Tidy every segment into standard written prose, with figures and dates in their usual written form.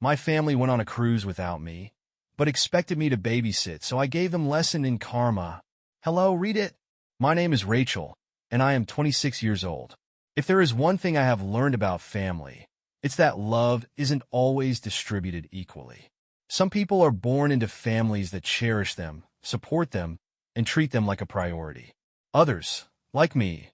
My family went on a cruise without me, but expected me to babysit, so I gave them lesson in karma. Hello, read it. My name is Rachel, and I am 26 years old. If there is one thing I have learned about family, it's that love isn't always distributed equally. Some people are born into families that cherish them, support them, and treat them like a priority. Others, like me,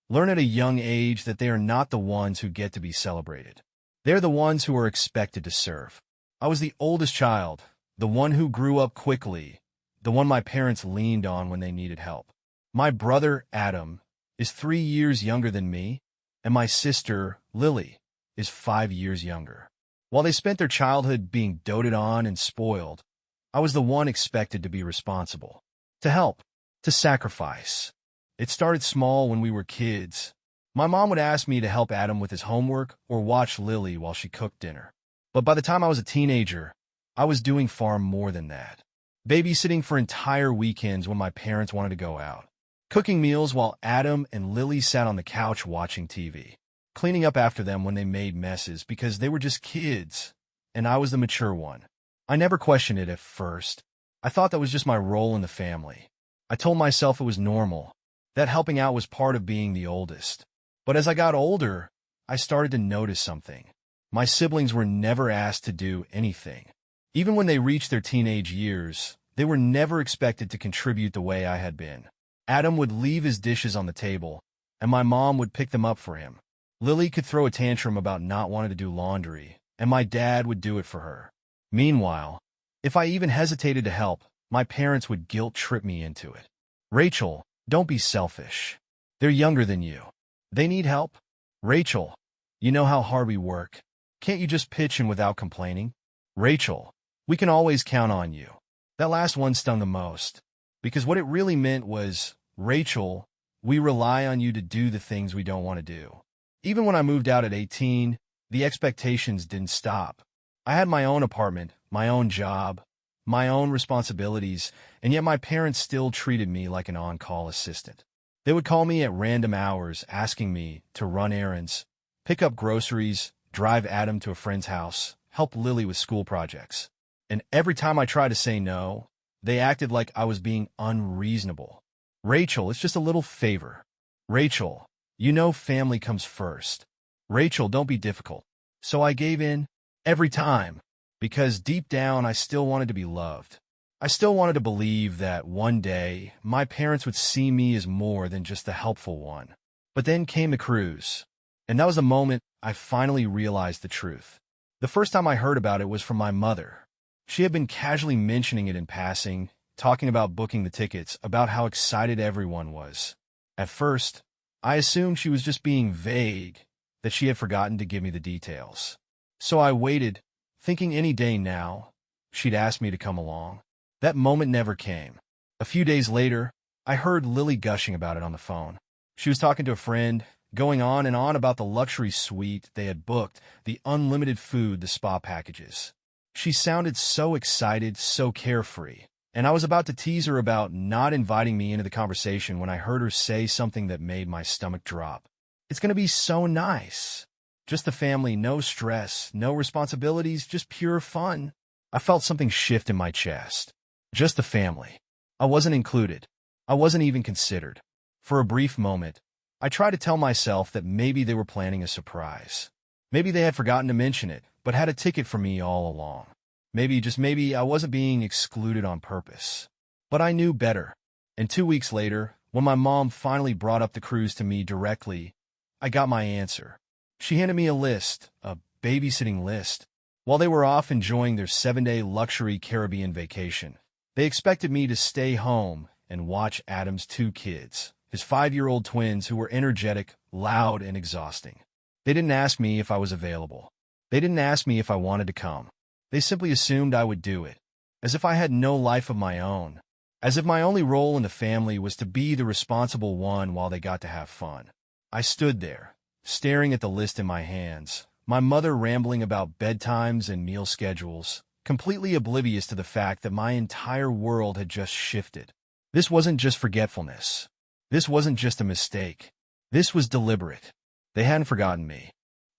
learn at a young age that they are not the ones who get to be celebrated. They're the ones who are expected to serve. I was the oldest child, the one who grew up quickly, the one my parents leaned on when they needed help. My brother, Adam, is 3 years younger than me, and my sister, Lily, is 5 years younger. While they spent their childhood being doted on and spoiled, I was the one expected to be responsible, to help, to sacrifice. It started small when we were kids. My mom would ask me to help Adam with his homework or watch Lily while she cooked dinner. But by the time I was a teenager, I was doing far more than that. Babysitting for entire weekends when my parents wanted to go out. Cooking meals while Adam and Lily sat on the couch watching TV. Cleaning up after them when they made messes because they were just kids, and I was the mature one. I never questioned it at first. I thought that was just my role in the family. I told myself it was normal, that helping out was part of being the oldest. But as I got older, I started to notice something. My siblings were never asked to do anything. Even when they reached their teenage years, they were never expected to contribute the way I had been. Adam would leave his dishes on the table, and my mom would pick them up for him. Lily could throw a tantrum about not wanting to do laundry, and my dad would do it for her. Meanwhile, if I even hesitated to help, my parents would guilt-trip me into it. Rachel, don't be selfish. They're younger than you. They need help. Rachel, you know how hard we work. Can't you just pitch in without complaining? Rachel, we can always count on you. That last one stung the most, because what it really meant was, Rachel, we rely on you to do the things we don't want to do. Even when I moved out at 18, the expectations didn't stop. I had my own apartment, my own job, my own responsibilities, and yet my parents still treated me like an on-call assistant. They would call me at random hours asking me to run errands, pick up groceries, drive Adam to a friend's house, help Lily with school projects. And every time I tried to say no, they acted like I was being unreasonable. Rachel, it's just a little favor. Rachel, you know family comes first. Rachel, don't be difficult. So I gave in every time, because deep down I still wanted to be loved. I still wanted to believe that one day my parents would see me as more than just the helpful one. But then came the cruise, and that was the moment I finally realized the truth. The first time I heard about it was from my mother. She had been casually mentioning it in passing, talking about booking the tickets, about how excited everyone was. At first, I assumed she was just being vague, that she had forgotten to give me the details. So I waited, thinking any day now, she'd ask me to come along. That moment never came. A few days later, I heard Lily gushing about it on the phone. She was talking to a friend, going on and on about the luxury suite they had booked, the unlimited food, the spa packages. She sounded so excited, so carefree, and I was about to tease her about not inviting me into the conversation when I heard her say something that made my stomach drop. It's going to be so nice. Just the family, no stress, no responsibilities, just pure fun. I felt something shift in my chest. Just the family. I wasn't included. I wasn't even considered. For a brief moment, I tried to tell myself that maybe they were planning a surprise. Maybe they had forgotten to mention it, but had a ticket for me all along. Maybe, just maybe, I wasn't being excluded on purpose. But I knew better. And 2 weeks later, when my mom finally brought up the cruise to me directly, I got my answer. She handed me a list, a babysitting list. While they were off enjoying their 7-day luxury Caribbean vacation, they expected me to stay home and watch Adam's 2 kids, his 5-year-old twins who were energetic, loud, and exhausting. They didn't ask me if I was available. They didn't ask me if I wanted to come. They simply assumed I would do it, as if I had no life of my own, as if my only role in the family was to be the responsible one while they got to have fun. I stood there, staring at the list in my hands, my mother rambling about bedtimes and meal schedules, completely oblivious to the fact that my entire world had just shifted. This wasn't just forgetfulness. This wasn't just a mistake. This was deliberate. They hadn't forgotten me.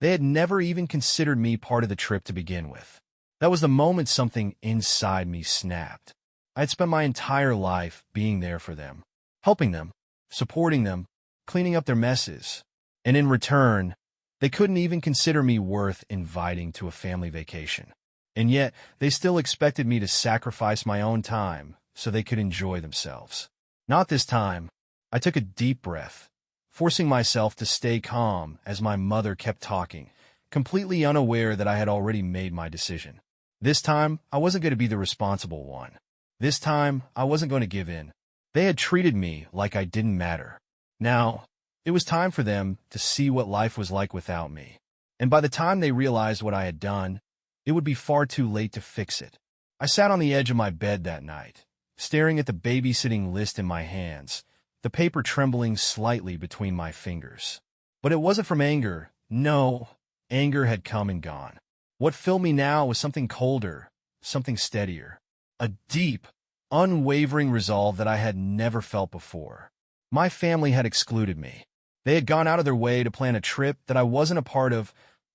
They had never even considered me part of the trip to begin with. That was the moment something inside me snapped. I had spent my entire life being there for them, helping them, supporting them, cleaning up their messes. And in return, they couldn't even consider me worth inviting to a family vacation. And yet, they still expected me to sacrifice my own time so they could enjoy themselves. Not this time. I took a deep breath, forcing myself to stay calm as my mother kept talking, completely unaware that I had already made my decision. This time, I wasn't going to be the responsible one. This time, I wasn't going to give in. They had treated me like I didn't matter. Now, it was time for them to see what life was like without me. And by the time they realized what I had done, it would be far too late to fix it. I sat on the edge of my bed that night, staring at the babysitting list in my hands, the paper trembling slightly between my fingers. But it wasn't from anger. No, anger had come and gone. What filled me now was something colder, something steadier. A deep, unwavering resolve that I had never felt before. My family had excluded me. They had gone out of their way to plan a trip that I wasn't a part of,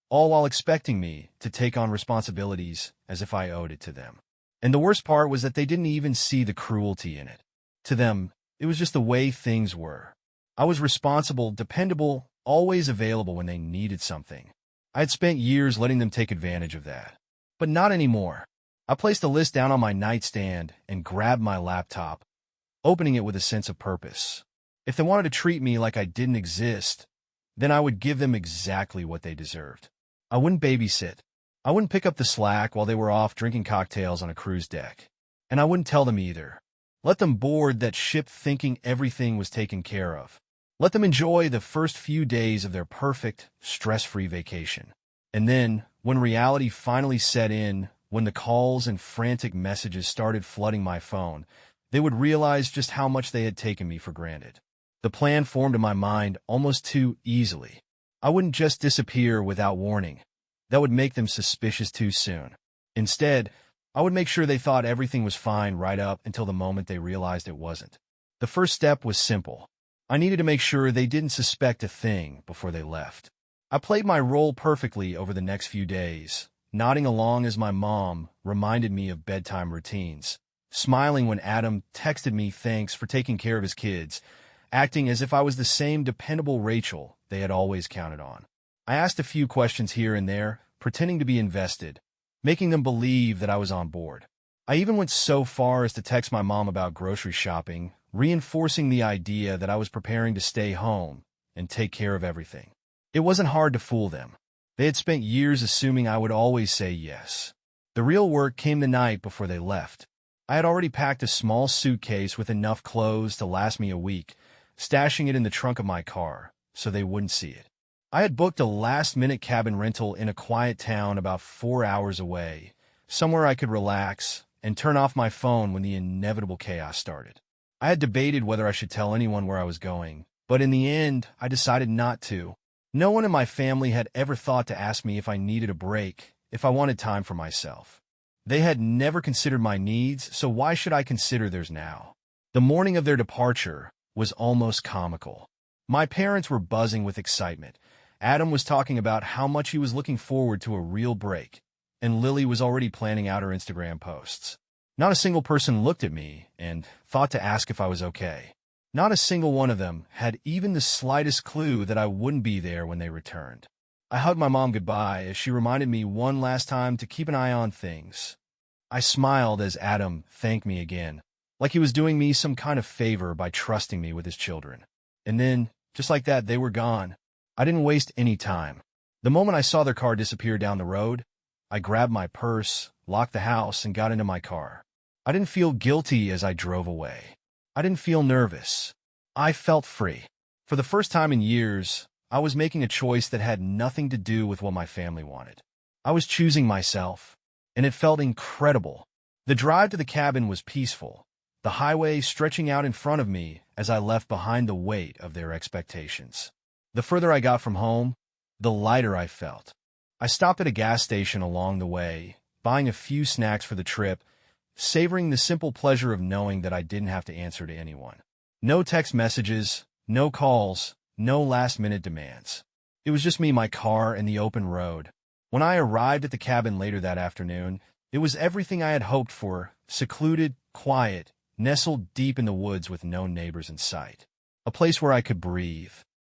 all while expecting me to take on responsibilities as if I owed it to them. And the worst part was that they didn't even see the cruelty in it. To them, it was just the way things were. I was responsible, dependable, always available when they needed something. I had spent years letting them take advantage of that. But not anymore. I placed the list down on my nightstand and grabbed my laptop, opening it with a sense of purpose. If they wanted to treat me like I didn't exist, then I would give them exactly what they deserved. I wouldn't babysit. I wouldn't pick up the slack while they were off drinking cocktails on a cruise deck. And I wouldn't tell them either. Let them board that ship thinking everything was taken care of. Let them enjoy the first few days of their perfect, stress-free vacation. And then, when reality finally set in, when the calls and frantic messages started flooding my phone, they would realize just how much they had taken me for granted. The plan formed in my mind almost too easily. I wouldn't just disappear without warning. That would make them suspicious too soon. Instead, I would make sure they thought everything was fine right up until the moment they realized it wasn't. The first step was simple. I needed to make sure they didn't suspect a thing before they left. I played my role perfectly over the next few days, nodding along as my mom reminded me of bedtime routines, smiling when Adam texted me thanks for taking care of his kids, acting as if I was the same dependable Rachel they had always counted on. I asked a few questions here and there, pretending to be invested, making them believe that I was on board. I even went so far as to text my mom about grocery shopping, reinforcing the idea that I was preparing to stay home and take care of everything. It wasn't hard to fool them. They had spent years assuming I would always say yes. The real work came the night before they left. I had already packed a small suitcase with enough clothes to last me a week, stashing it in the trunk of my car so they wouldn't see it. I had booked a last-minute cabin rental in a quiet town about 4 hours away, somewhere I could relax and turn off my phone when the inevitable chaos started. I had debated whether I should tell anyone where I was going, but in the end, I decided not to. No one in my family had ever thought to ask me if I needed a break, if I wanted time for myself. They had never considered my needs, so why should I consider theirs now? The morning of their departure was almost comical. My parents were buzzing with excitement. Adam was talking about how much he was looking forward to a real break, and Lily was already planning out her Instagram posts. Not a single person looked at me and thought to ask if I was okay. Not a single one of them had even the slightest clue that I wouldn't be there when they returned. I hugged my mom goodbye as she reminded me one last time to keep an eye on things. I smiled as Adam thanked me again, like he was doing me some kind of favor by trusting me with his children. And then, just like that, they were gone. I didn't waste any time. The moment I saw their car disappear down the road, I grabbed my purse, locked the house, and got into my car. I didn't feel guilty as I drove away. I didn't feel nervous. I felt free. For the first time in years, I was making a choice that had nothing to do with what my family wanted. I was choosing myself, and it felt incredible. The drive to the cabin was peaceful, the highway stretching out in front of me as I left behind the weight of their expectations. The further I got from home, the lighter I felt. I stopped at a gas station along the way, buying a few snacks for the trip, savoring the simple pleasure of knowing that I didn't have to answer to anyone. No text messages, no calls, no last-minute demands. It was just me, my car, and the open road, When I arrived at the cabin later that afternoon, it was everything I had hoped for: secluded, quiet, nestled deep in the woods with no neighbors in sight. A place where I could breathe.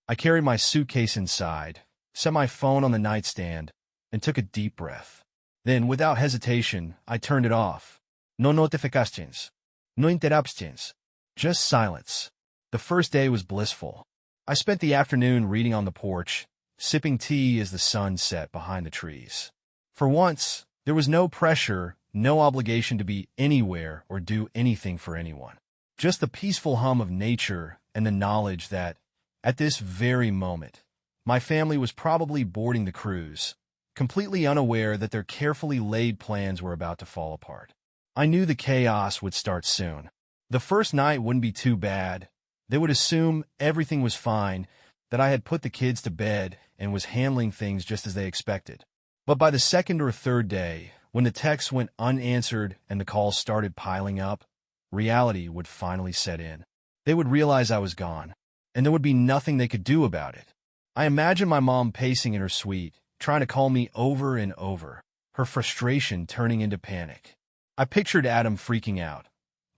I carried my suitcase inside, set my phone on the nightstand, and took a deep breath. Then, without hesitation, I turned it off. No notifications. No interruptions. Just silence. The first day was blissful. I spent the afternoon reading on the porch, sipping tea as the sun set behind the trees. For once, there was no pressure, no obligation to be anywhere or do anything for anyone. Just the peaceful hum of nature and the knowledge that, at this very moment, my family was probably boarding the cruise, completely unaware that their carefully laid plans were about to fall apart. I knew the chaos would start soon. The first night wouldn't be too bad. They would assume everything was fine, that I had put the kids to bed and was handling things just as they expected. But by the second or third day, when the texts went unanswered and the calls started piling up, reality would finally set in. They would realize I was gone, and there would be nothing they could do about it. I imagined my mom pacing in her suite, trying to call me over and over, her frustration turning into panic. I pictured Adam freaking out,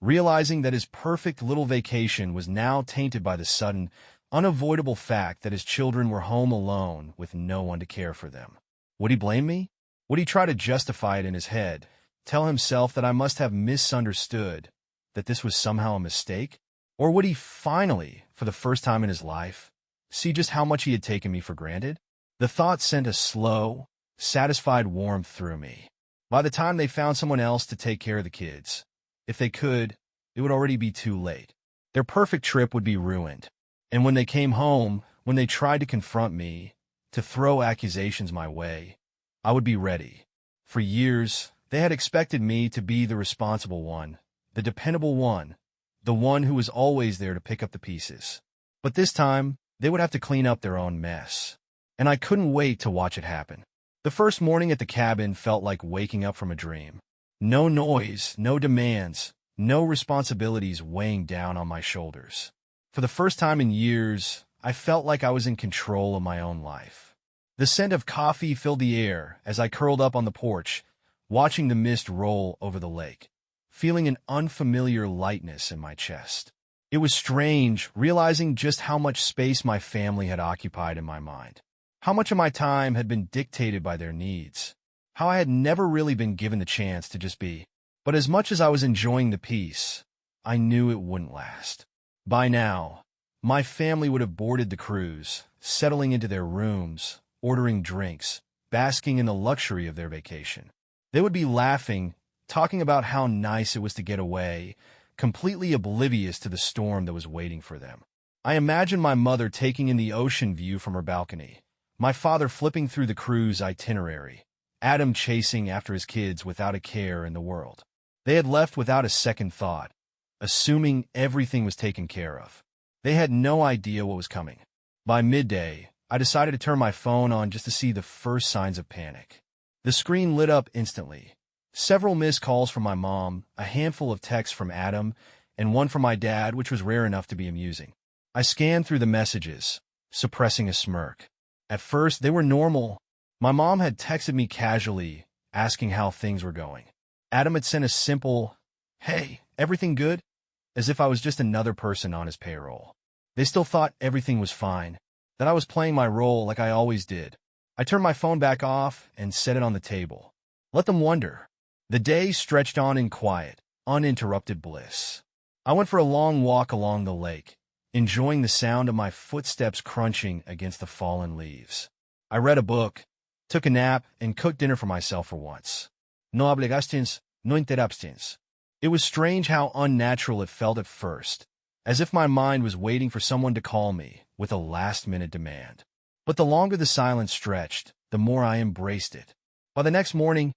realizing that his perfect little vacation was now tainted by the sudden, unavoidable fact that his children were home alone with no one to care for them. Would he blame me? Would he try to justify it in his head, tell himself that I must have misunderstood, that this was somehow a mistake? Or would he finally, for the first time in his life, see just how much he had taken me for granted? The thought sent a slow, satisfied warmth through me. By the time they found someone else to take care of the kids, if they could, it would already be too late. Their perfect trip would be ruined. And when they came home, when they tried to confront me, to throw accusations my way, I would be ready. For years, they had expected me to be the responsible one, the dependable one, the one who was always there to pick up the pieces. But this time, they would have to clean up their own mess. And I couldn't wait to watch it happen. The first morning at the cabin felt like waking up from a dream. No noise, no demands, no responsibilities weighing down on my shoulders. For the first time in years, I felt like I was in control of my own life. The scent of coffee filled the air as I curled up on the porch, watching the mist roll over the lake, feeling an unfamiliar lightness in my chest. It was strange realizing just how much space my family had occupied in my mind. How much of my time had been dictated by their needs. How I had never really been given the chance to just be. But as much as I was enjoying the peace, I knew it wouldn't last. By now, my family would have boarded the cruise, settling into their rooms, ordering drinks, basking in the luxury of their vacation. They would be laughing, talking about how nice it was to get away, completely oblivious to the storm that was waiting for them. I imagined my mother taking in the ocean view from her balcony, my father flipping through the cruise itinerary, Adam chasing after his kids without a care in the world. They had left without a second thought, assuming everything was taken care of. They had no idea what was coming. By midday, I decided to turn my phone on just to see the first signs of panic. The screen lit up instantly. Several missed calls from my mom, a handful of texts from Adam, and one from my dad, which was rare enough to be amusing. I scanned through the messages, suppressing a smirk. At first, they were normal. My mom had texted me casually, asking how things were going. Adam had sent a simple, "Hey, everything good?" as if I was just another person on his payroll. They still thought everything was fine, that I was playing my role like I always did. I turned my phone back off and set it on the table. Let them wonder. The day stretched on in quiet, uninterrupted bliss. I went for a long walk along the lake, enjoying the sound of my footsteps crunching against the fallen leaves. I read a book, took a nap, and cooked dinner for myself for once. No obligations, no interruptions. It was strange how unnatural it felt at first, as if my mind was waiting for someone to call me with a last-minute demand. But the longer the silence stretched, the more I embraced it. By the next morning,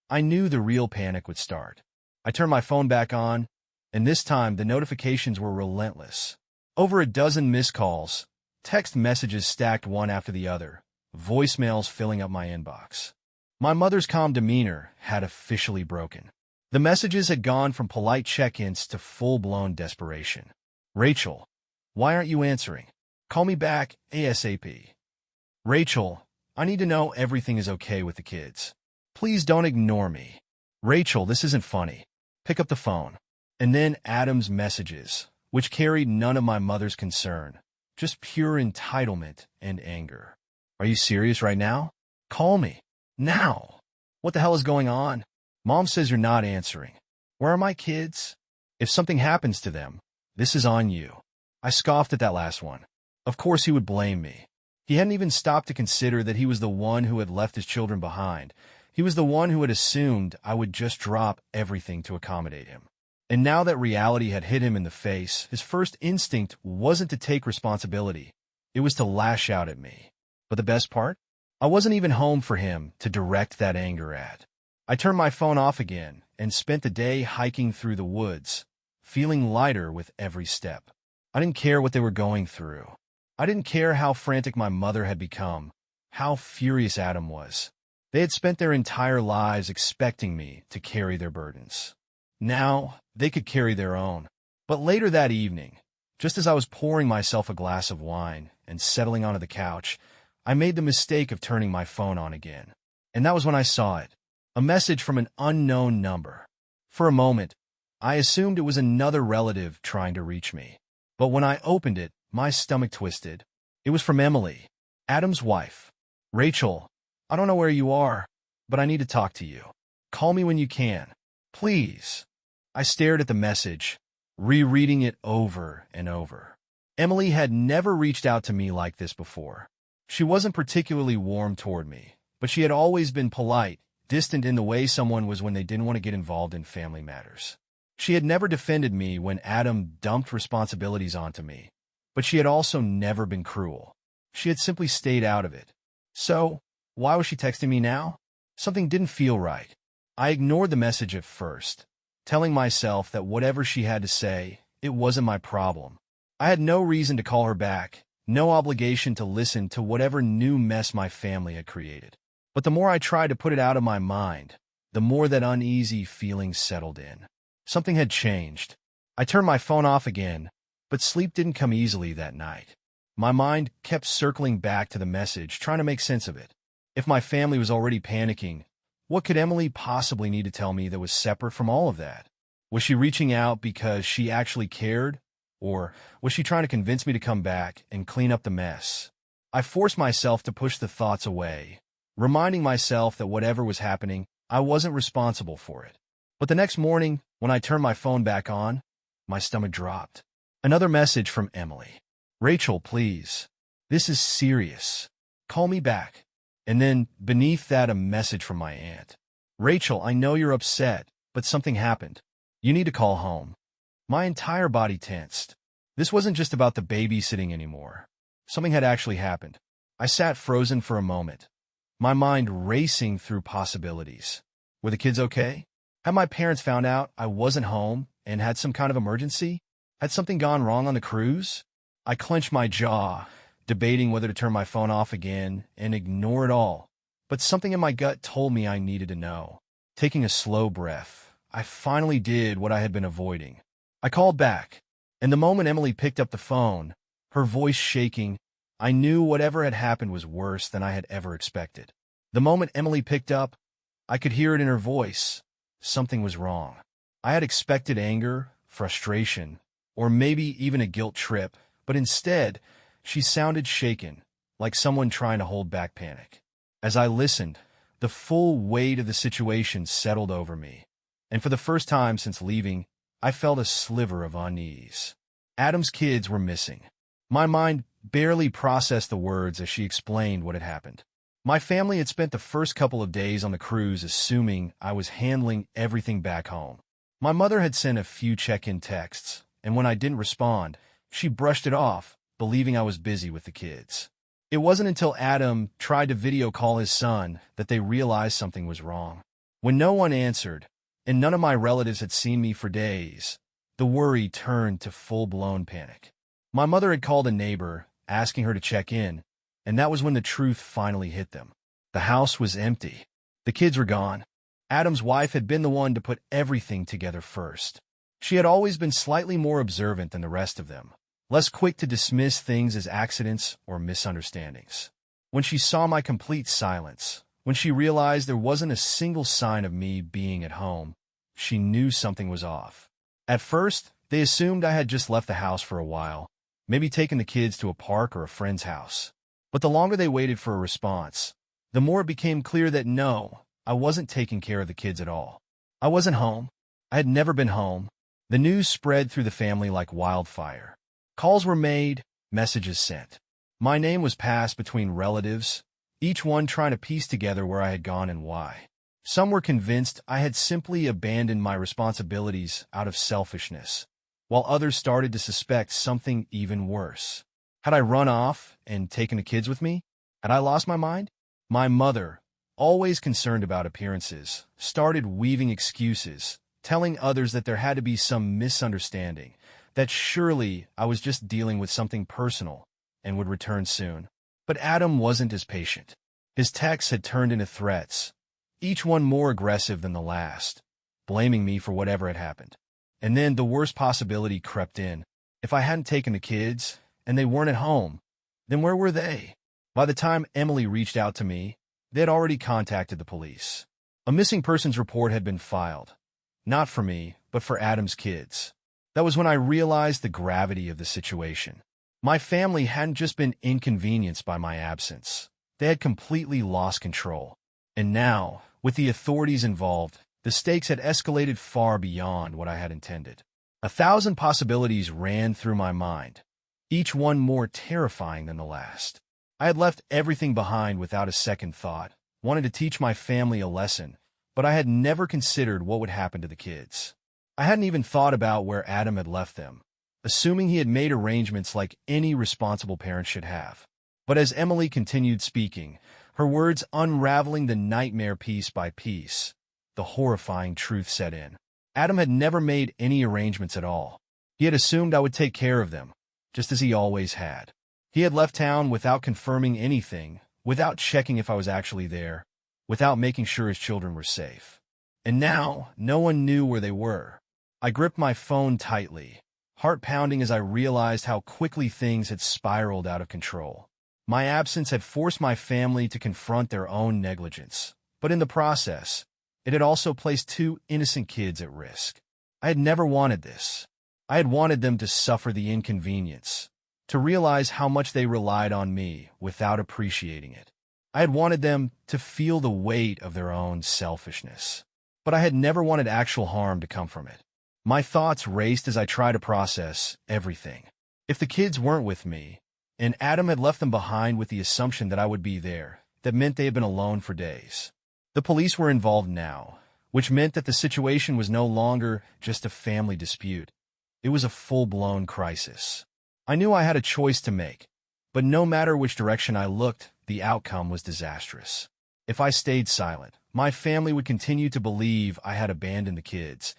I knew the real panic would start. I turned my phone back on, and this time the notifications were relentless. Over a dozen missed calls, text messages stacked one after the other, voicemails filling up my inbox. My mother's calm demeanor had officially broken. The messages had gone from polite check-ins to full-blown desperation. "Rachel, why aren't you answering? Call me back ASAP. Rachel, I need to know everything is okay with the kids. Please don't ignore me. Rachel, this isn't funny. Pick up the phone. And then Adam's messages, which carried none of my mother's concern, just pure entitlement and anger. Are you serious right now? Call me. Now. What the hell is going on? Mom says you're not answering. Where are my kids? If something happens to them, this is on you. I scoffed at that last one. Of course he would blame me. He hadn't even stopped to consider that he was the one who had left his children behind. He was the one who had assumed I would just drop everything to accommodate him. And now that reality had hit him in the face, his first instinct wasn't to take responsibility. It was to lash out at me. But the best part? I wasn't even home for him to direct that anger at. I turned my phone off again and spent the day hiking through the woods, feeling lighter with every step. I didn't care what they were going through. I didn't care how frantic my mother had become, how furious Adam was. They had spent their entire lives expecting me to carry their burdens. Now, they could carry their own. But later that evening, just as I was pouring myself a glass of wine and settling onto the couch, I made the mistake of turning my phone on again. And that was when I saw it. A message from an unknown number. For a moment, I assumed it was another relative trying to reach me. But when I opened it, my stomach twisted. It was from Emily, Adam's wife. Rachel, I don't know where you are, but I need to talk to you. Call me when you can. Please. I stared at the message, rereading it over and over. Emily had never reached out to me like this before. She wasn't particularly warm toward me, but she had always been polite, distant in the way someone was when they didn't want to get involved in family matters. She had never defended me when Adam dumped responsibilities onto me, but she had also never been cruel. She had simply stayed out of it. So, why was she texting me now? Something didn't feel right. I ignored the message at first, telling myself that whatever she had to say, it wasn't my problem. I had no reason to call her back, no obligation to listen to whatever new mess my family had created. But the more I tried to put it out of my mind, the more that uneasy feeling settled in. Something had changed. I turned my phone off again, but sleep didn't come easily that night. My mind kept circling back to the message, trying to make sense of it. If my family was already panicking, what could Emily possibly need to tell me that was separate from all of that? Was she reaching out because she actually cared? Or was she trying to convince me to come back and clean up the mess? I forced myself to push the thoughts away, reminding myself that whatever was happening, I wasn't responsible for it. But the next morning, when I turned my phone back on, my stomach dropped. Another message from Emily. Rachel, please. This is serious. Call me back. And then, beneath that, a message from my aunt. Rachel, I know you're upset, but something happened. You need to call home. My entire body tensed. This wasn't just about the babysitting anymore. Something had actually happened. I sat frozen for a moment, my mind racing through possibilities. Were the kids okay? Had my parents found out I wasn't home and had some kind of emergency? Had something gone wrong on the cruise? I clenched my jaw, debating whether to turn my phone off again and ignore it all. But something in my gut told me I needed to know. Taking a slow breath, I finally did what I had been avoiding. I called back, and the moment Emily picked up the phone, her voice shaking, I knew whatever had happened was worse than I had ever expected. The moment Emily picked up, I could hear it in her voice. Something was wrong. I had expected anger, frustration, or maybe even a guilt trip, but instead, she sounded shaken, like someone trying to hold back panic. As I listened, the full weight of the situation settled over me, and for the first time since leaving, I felt a sliver of unease. Adam's kids were missing. My mind barely processed the words as she explained what had happened. My family had spent the first couple of days on the cruise assuming I was handling everything back home. My mother had sent a few check-in texts, and when I didn't respond, she brushed it off, believing I was busy with the kids. It wasn't until Adam tried to video call his son that they realized something was wrong. When no one answered, and none of my relatives had seen me for days, the worry turned to full-blown panic. My mother had called a neighbor, asking her to check in, and that was when the truth finally hit them. The house was empty. The kids were gone. Adam's wife had been the one to put everything together first. She had always been slightly more observant than the rest of them, less quick to dismiss things as accidents or misunderstandings. When she saw my complete silence, when she realized there wasn't a single sign of me being at home, she knew something was off. At first, they assumed I had just left the house for a while, maybe taken the kids to a park or a friend's house. But the longer they waited for a response, the more it became clear that no, I wasn't taking care of the kids at all. I wasn't home. I had never been home. The news spread through the family like wildfire. Calls were made, messages sent. My name was passed between relatives, each one trying to piece together where I had gone and why. Some were convinced I had simply abandoned my responsibilities out of selfishness, while others started to suspect something even worse. Had I run off and taken the kids with me? Had I lost my mind? My mother, always concerned about appearances, started weaving excuses, telling others that there had to be some misunderstanding, that surely I was just dealing with something personal and would return soon. But Adam wasn't as patient. His texts had turned into threats, each one more aggressive than the last, blaming me for whatever had happened. And then the worst possibility crept in. If I hadn't taken the kids, and they weren't at home, then where were they? By the time Emily reached out to me, they had already contacted the police. A missing persons report had been filed. Not for me, but for Adam's kids. That was when I realized the gravity of the situation. My family hadn't just been inconvenienced by my absence. They had completely lost control. And now, with the authorities involved, the stakes had escalated far beyond what I had intended. 1,000 possibilities ran through my mind, each one more terrifying than the last. I had left everything behind without a second thought, wanted to teach my family a lesson, but I had never considered what would happen to the kids. I hadn't even thought about where Adam had left them, assuming he had made arrangements like any responsible parent should have. But as Emily continued speaking, her words unraveling the nightmare piece by piece, the horrifying truth set in. Adam had never made any arrangements at all. He had assumed I would take care of them, just as he always had. He had left town without confirming anything, without checking if I was actually there, without making sure his children were safe. And now, no one knew where they were. I gripped my phone tightly, heart pounding as I realized how quickly things had spiraled out of control. My absence had forced my family to confront their own negligence, but in the process, it had also placed 2 innocent kids at risk. I had never wanted this. I had wanted them to suffer the inconvenience, to realize how much they relied on me without appreciating it. I had wanted them to feel the weight of their own selfishness, but I had never wanted actual harm to come from it. My thoughts raced as I tried to process everything. If the kids weren't with me, and Adam had left them behind with the assumption that I would be there, that meant they had been alone for days. The police were involved now, which meant that the situation was no longer just a family dispute. It was a full-blown crisis. I knew I had a choice to make, but no matter which direction I looked, the outcome was disastrous. If I stayed silent, my family would continue to believe I had abandoned the kids,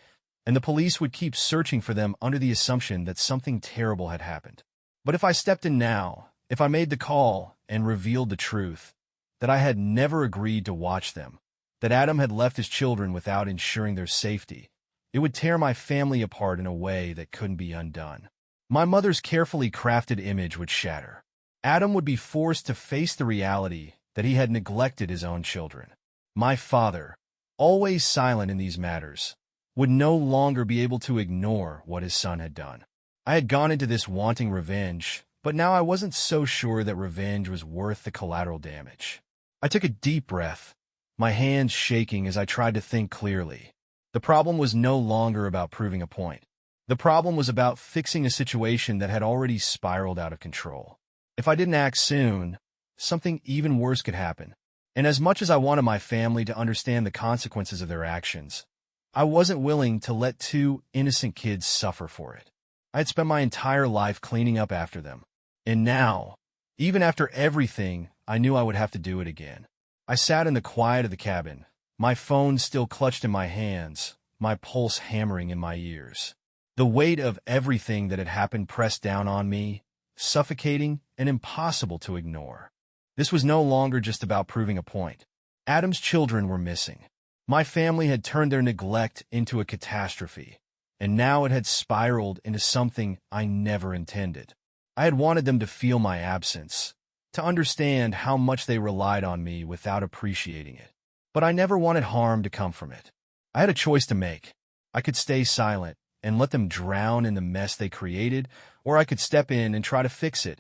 and the police would keep searching for them under the assumption that something terrible had happened. But if I stepped in now, if I made the call and revealed the truth, that I had never agreed to watch them, that Adam had left his children without ensuring their safety, it would tear my family apart in a way that couldn't be undone. My mother's carefully crafted image would shatter. Adam would be forced to face the reality that he had neglected his own children. My father, always silent in these matters, would no longer be able to ignore what his son had done. I had gone into this wanting revenge, but now I wasn't so sure that revenge was worth the collateral damage. I took a deep breath, my hands shaking as I tried to think clearly. The problem was no longer about proving a point. The problem was about fixing a situation that had already spiraled out of control. If I didn't act soon, something even worse could happen. And as much as I wanted my family to understand the consequences of their actions, I wasn't willing to let 2 innocent kids suffer for it. I had spent my entire life cleaning up after them. And now, even after everything, I knew I would have to do it again. I sat in the quiet of the cabin, my phone still clutched in my hands, my pulse hammering in my ears. The weight of everything that had happened pressed down on me, suffocating and impossible to ignore. This was no longer just about proving a point. Adam's children were missing. My family had turned their neglect into a catastrophe, and now it had spiraled into something I never intended. I had wanted them to feel my absence, to understand how much they relied on me without appreciating it. But I never wanted harm to come from it. I had a choice to make. I could stay silent and let them drown in the mess they created, or I could step in and try to fix it,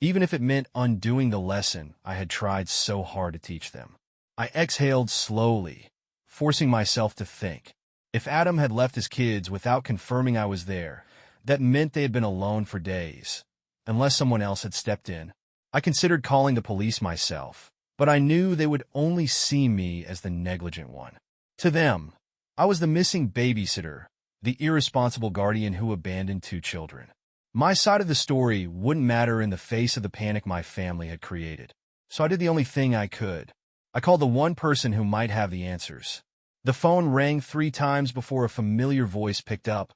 even if it meant undoing the lesson I had tried so hard to teach them. I exhaled slowly, forcing myself to think. If Adam had left his kids without confirming I was there, that meant they had been alone for days, unless someone else had stepped in. I considered calling the police myself, but I knew they would only see me as the negligent one. To them, I was the missing babysitter, the irresponsible guardian who abandoned 2 children. My side of the story wouldn't matter in the face of the panic my family had created, so I did the only thing I could. I called the one person who might have the answers. The phone rang 3 times before a familiar voice picked up.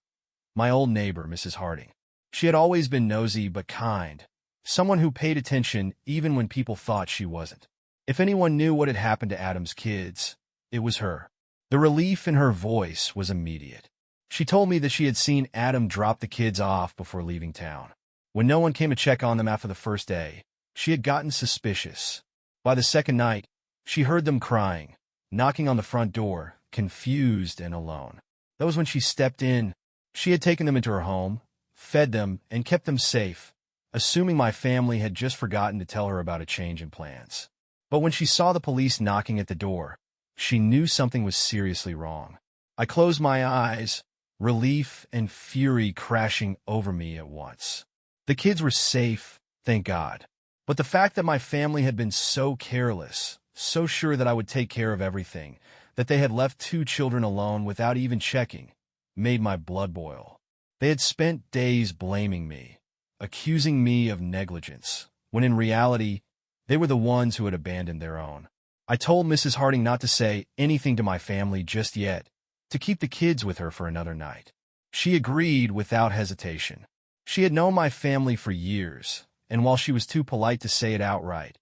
My old neighbor, Mrs. Harding. She had always been nosy but kind, someone who paid attention even when people thought she wasn't. If anyone knew what had happened to Adam's kids, it was her. The relief in her voice was immediate. She told me that she had seen Adam drop the kids off before leaving town. When no one came to check on them after the first day, she had gotten suspicious. By the second night, she heard them crying, knocking on the front door, confused and alone. That was when she stepped in. She had taken them into her home, fed them, and kept them safe, assuming my family had just forgotten to tell her about a change in plans. But when she saw the police knocking at the door, she knew something was seriously wrong. I closed my eyes, relief and fury crashing over me at once. The kids were safe, thank God. But the fact that my family had been so careless, so sure that I would take care of everything, that they had left 2 children alone without even checking, made my blood boil. They had spent days blaming me, accusing me of negligence, when in reality, they were the ones who had abandoned their own. I told Mrs. Harding not to say anything to my family just yet, to keep the kids with her for another night. She agreed without hesitation. She had known my family for years, and while she was too polite to say it outright,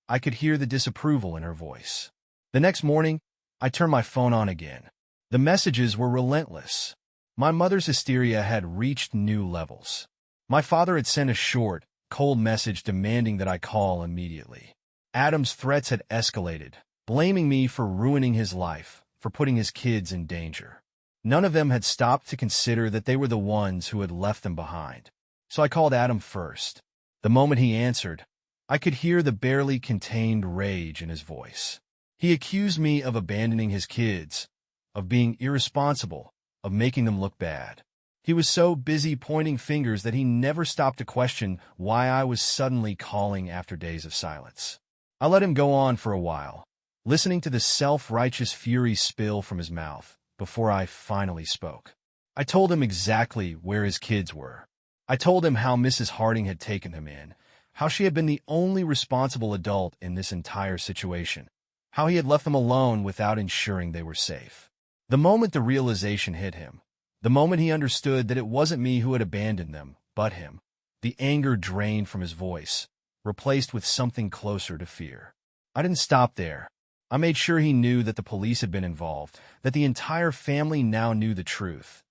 I could hear the disapproval in her voice. The next morning, I turned my phone on again. The messages were relentless. My mother's hysteria had reached new levels. My father had sent a short, cold message demanding that I call immediately. Adam's threats had escalated, blaming me for ruining his life, for putting his kids in danger. None of them had stopped to consider that they were the ones who had left them behind. So I called Adam first. The moment he answered, I could hear the barely contained rage in his voice. He accused me of abandoning his kids, of being irresponsible, of making them look bad. He was so busy pointing fingers that he never stopped to question why I was suddenly calling after days of silence. I let him go on for a while, listening to the self-righteous fury spill from his mouth, before I finally spoke. I told him exactly where his kids were. I told him how Mrs. Harding had taken them in, how she had been the only responsible adult in this entire situation, how he had left them alone without ensuring they were safe. The moment the realization hit him, the moment he understood that it wasn't me who had abandoned them, but him, the anger drained from his voice, replaced with something closer to fear. I didn't stop there. I made sure he knew that the police had been involved, that the entire family now knew the truth,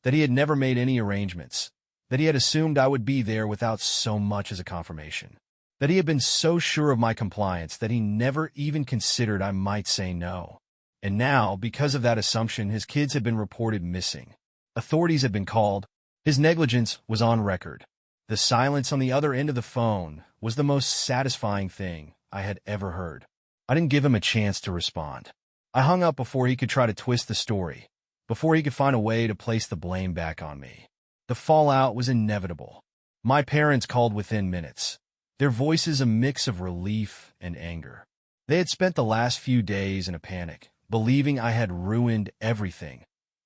that he had never made any arrangements, that he had assumed I would be there without so much as a confirmation, that he had been so sure of my compliance that he never even considered I might say no. And now, because of that assumption, his kids had been reported missing. Authorities had been called. His negligence was on record. The silence on the other end of the phone was the most satisfying thing I had ever heard. I didn't give him a chance to respond. I hung up before he could try to twist the story, before he could find a way to place the blame back on me. The fallout was inevitable. My parents called within minutes, their voices a mix of relief and anger. They had spent the last few days in a panic, believing I had ruined everything,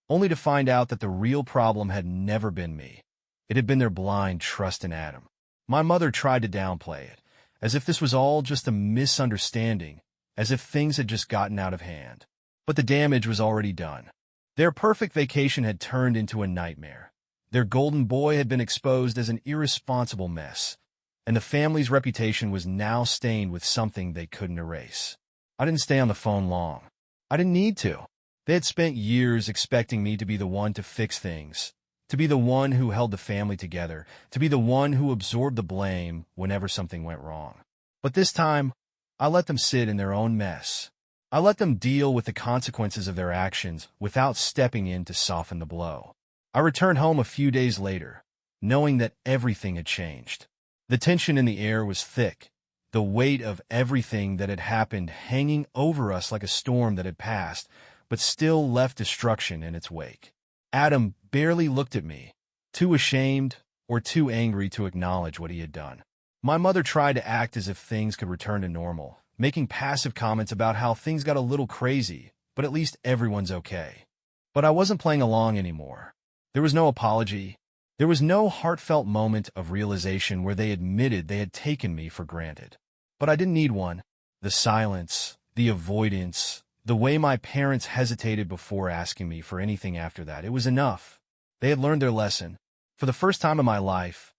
only to find out that the real problem had never been me. It had been their blind trust in Adam. My mother tried to downplay it, as if this was all just a misunderstanding, as if things had just gotten out of hand. But the damage was already done. Their perfect vacation had turned into a nightmare. Their golden boy had been exposed as an irresponsible mess, and the family's reputation was now stained with something they couldn't erase. I didn't stay on the phone long. I didn't need to. They had spent years expecting me to be the one to fix things, to be the one who held the family together, to be the one who absorbed the blame whenever something went wrong. But this time, I let them sit in their own mess. I let them deal with the consequences of their actions without stepping in to soften the blow. I returned home a few days later, knowing that everything had changed. The tension in the air was thick, the weight of everything that had happened hanging over us like a storm that had passed, but still left destruction in its wake. Adam barely looked at me, too ashamed or too angry to acknowledge what he had done. My mother tried to act as if things could return to normal, making passive comments about how things got a little crazy, but at least everyone's okay. But I wasn't playing along anymore. There was no apology. There was no heartfelt moment of realization where they admitted they had taken me for granted. But I didn't need one. The silence, the avoidance, the way my parents hesitated before asking me for anything after that, it was enough. They had learned their lesson. For the first time in my life,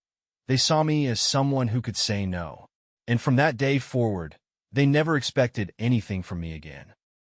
they saw me as someone who could say no. And from that day forward, they never expected anything from me again.